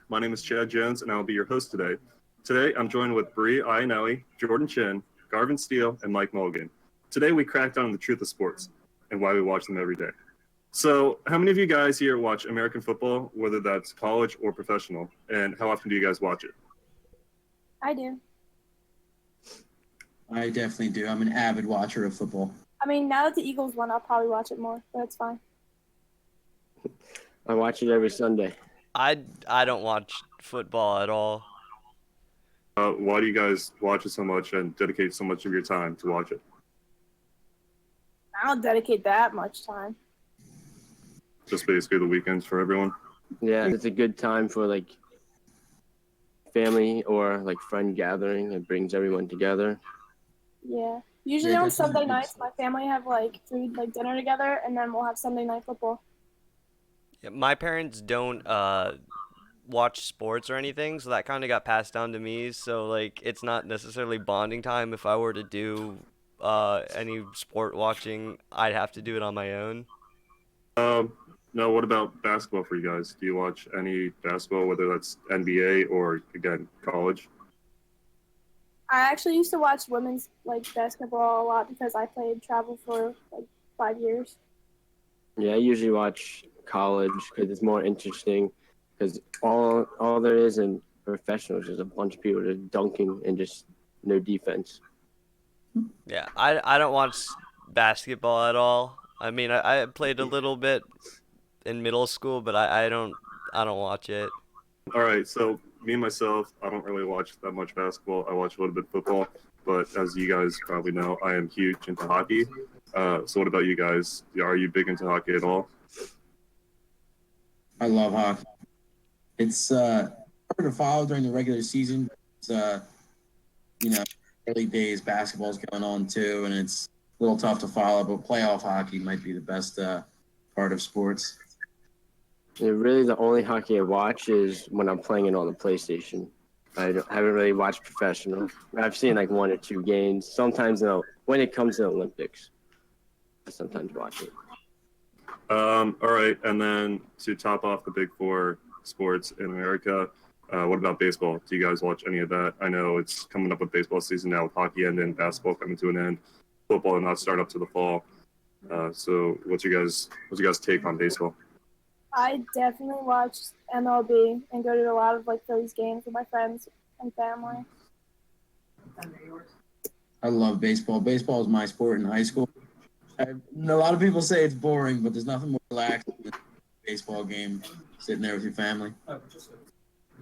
My name is Chad Jones, and I will be your host today. Today, I'm joined with Bree Ionelli, Jordan Chin, Garvin Steele, and Mike Mulligan. Today, we crack down on the truth of sports and why we watch them every day. So, how many of you guys here watch American football, whether that's college or professional, and how often do you guys watch it? I do. I definitely do. I'm an avid watcher of football. I mean, now that the Eagles won, I'll probably watch it more, but it's fine. I watch it every Sunday. I don't watch football at all. Why do you guys watch it so much and dedicate so much of your time to watch it? I don't dedicate that much time. Just basically the weekends for everyone? Yeah, it's a good time for like family or like friend gathering. It brings everyone together. Yeah. Usually Yeah, on that's Sunday nice. nights, my family have like food, like dinner together, and then we'll have Sunday night football. Yeah, my parents don't watch sports or anything, so that kind of got passed down to me. So like, it's not necessarily bonding time. If I were to do any sport watching, I'd have to do it on my own. No, what about basketball for you guys? Do you watch any basketball, whether that's NBA or, again, college? I actually used to watch women's like basketball a lot because I played travel for like 5 years. Yeah, I usually watch college because it's more interesting. Because all there is in professionals is a bunch of people just dunking and just no defense. Yeah, I don't watch basketball at all. I mean, I played a little bit in middle school, but I don't watch it. All right, so me and myself, I don't really watch that much basketball. I watch a little bit of football, but as you guys probably know, I am huge into hockey. So what about you guys? Are you big into hockey at all? I love hockey. It's hard to follow during the regular season. It's early days basketball's going on too, and it's a little tough to follow. But playoff hockey might be the best part of sports. And really, the only hockey I watch is when I'm playing it on the PlayStation. Haven't really watched professional. I've seen like one or two games. Sometimes when it comes to the Olympics, I sometimes watch it. All right, and then to top off the big four sports in America, what about baseball? Do you guys watch any of that? I know it's coming up with baseball season now with hockey ending, basketball coming to an end, football and not start up to the fall. So what's your guys' take on baseball? I definitely watch MLB and go to a lot of like Phillies games with my friends and family. I love baseball. Baseball is my sport in high school. A lot of people say it's boring, but there's nothing more relaxing than a baseball game, sitting there with your family.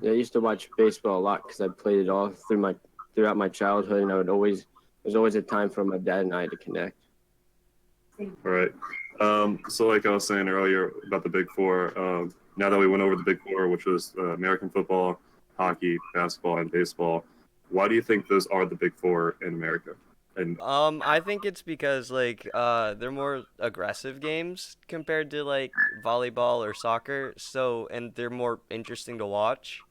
Yeah, I used to watch baseball a lot because I played it all throughout my childhood, and there's always a time for my dad and I to connect. All right. So like I was saying earlier about the Big Four, now that we went over the Big Four, which was American football, hockey, basketball, and baseball, why do you think those are the Big Four in America? And I think it's because like they're more aggressive games compared to like volleyball or soccer. So and they're more interesting to watch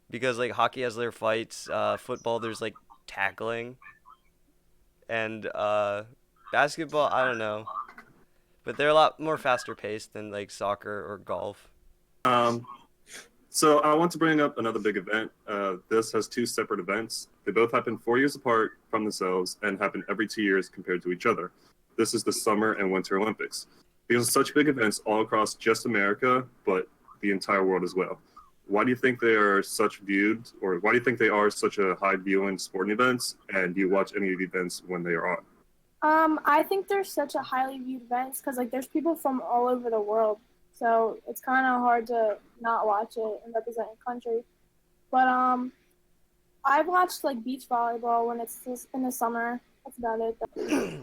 because like hockey has their fights, football there's like tackling, and basketball I don't know, but they're a lot more faster paced than like soccer or golf. so I want to bring up another big event. This has two separate events. They both happen 4 years apart from themselves and happen every 2 years compared to each other. This is the Summer and Winter Olympics. Because of such big events all across just America, but the entire world as well. Why do you think they are such viewed, or why do you think they are such a high viewing sporting events? And do you watch any of the events when they are on? I think they're such a highly viewed events because like there's people from all over the world, so it's kind of hard to not watch it and represent your country. But I've watched like beach volleyball when it's just in the summer. That's about it.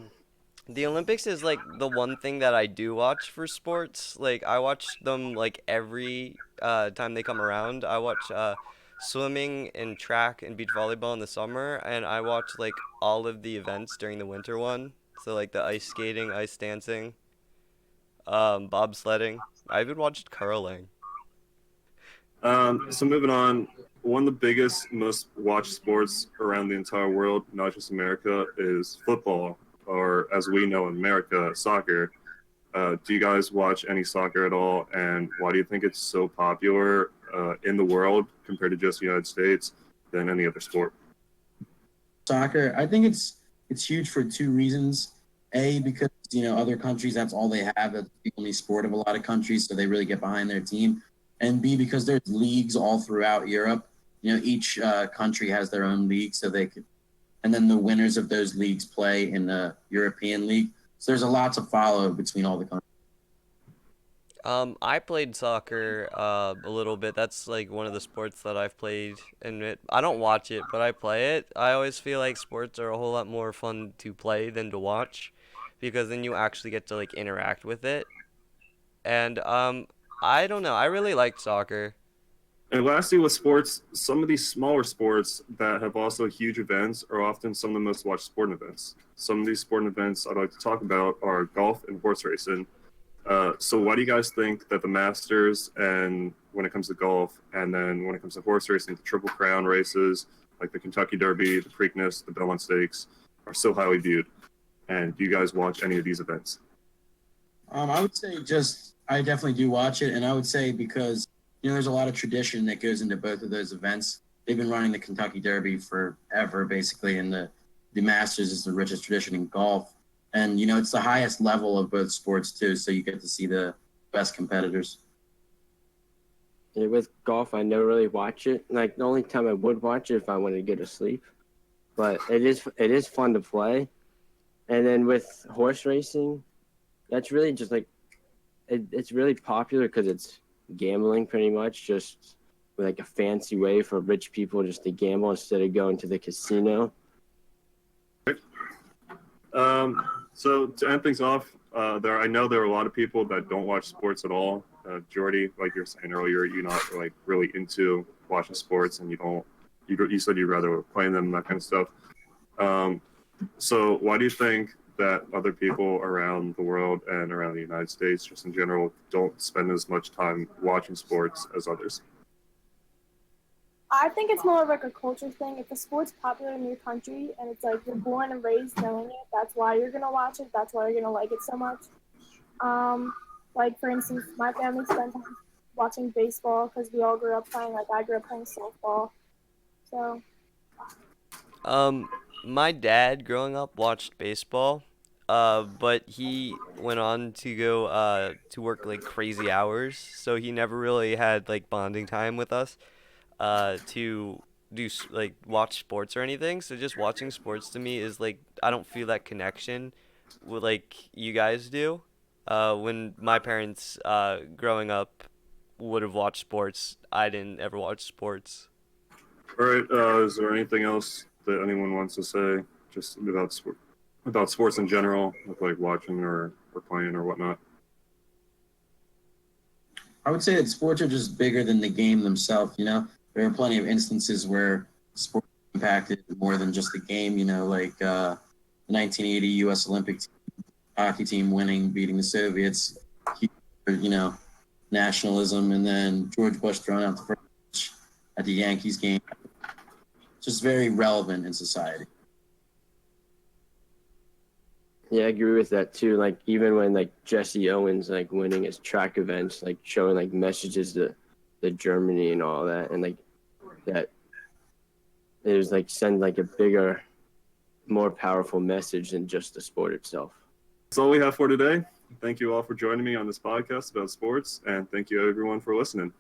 The Olympics is like the one thing that I do watch for sports. Like I watch them like every time they come around. I watch swimming and track and beach volleyball in the summer, and I watch like all of the events during the winter one. So like the ice skating, ice dancing, bobsledding. I even watched curling. So moving on, one of the biggest, most watched sports around the entire world, not just America, is football, or as we know in America, soccer. Do you guys watch any soccer at all? And why do you think it's so popular in the world compared to just the United States than any other sport? Soccer, I think it's huge for two reasons. A, because other countries, that's all they have. That's the only sport of a lot of countries, so they really get behind their team. And B, because there's leagues all throughout Europe. Each country has their own league, so they could, and then the winners of those leagues play in the European League. So there's a lot to follow between all the countries. I played soccer a little bit. That's like one of the sports that I've played, and I don't watch it, but I play it. I always feel like sports are a whole lot more fun to play than to watch, because then you actually get to like interact with it. And I don't know. I really liked soccer. And lastly, with sports, some of these smaller sports that have also huge events are often some of the most watched sporting events. Some of these sporting events I'd like to talk about are golf and horse racing. So why do you guys think that the Masters, and when it comes to golf, and then when it comes to horse racing, the Triple Crown races, like the Kentucky Derby, the Preakness, the Belmont Stakes, are so highly viewed? And do you guys watch any of these events? I would say I definitely do watch it, and I would say because there's a lot of tradition that goes into both of those events. They've been running the Kentucky Derby forever, basically, and the Masters is the richest tradition in golf. And, it's the highest level of both sports, too, so you get to see the best competitors. Yeah, with golf, I never really watch it. Like, the only time I would watch it if I wanted to go to sleep. But it is fun to play. And then with horse racing, that's really just like it's really popular because it's gambling pretty much, just like a fancy way for rich people just to gamble instead of going to the casino. So to end things off, I know there are a lot of people that don't watch sports at all. Jordy, like you were saying earlier, you're not like really into watching sports, and you said you'd rather play them and that kind of stuff. So why do you think that other people around the world and around the United States, just in general, don't spend as much time watching sports as others? I think it's more of like a culture thing. If a sport's popular in your country and it's like you're born and raised knowing it, that's why you're gonna watch it. That's why you're gonna like it so much. Like for instance, my family spent time watching baseball because we all grew up playing. Like I grew up playing softball. So My dad growing up watched baseball, but he went on to go to work like crazy hours, so he never really had like bonding time with us to like watch sports or anything. So just watching sports to me is like I don't feel that connection with like you guys do. When my parents growing up would have watched sports, I didn't ever watch sports. All right. Is there anything else that anyone wants to say just about sports in general, with like watching or playing or whatnot? I would say that sports are just bigger than the game themselves. There are plenty of instances where sports impacted more than just the game. Like the 1980 U.S. Olympic hockey team beating the Soviets. Nationalism, and then George Bush throwing out the first pitch at the Yankees game. Just very relevant in society. Yeah, I agree with that too. Like even when like Jesse Owens like winning his track events, like showing like messages to Germany and all that, and like that it was like send like a bigger, more powerful message than just the sport itself. That's all we have for today. Thank you all for joining me on this podcast about sports, and thank you everyone for listening.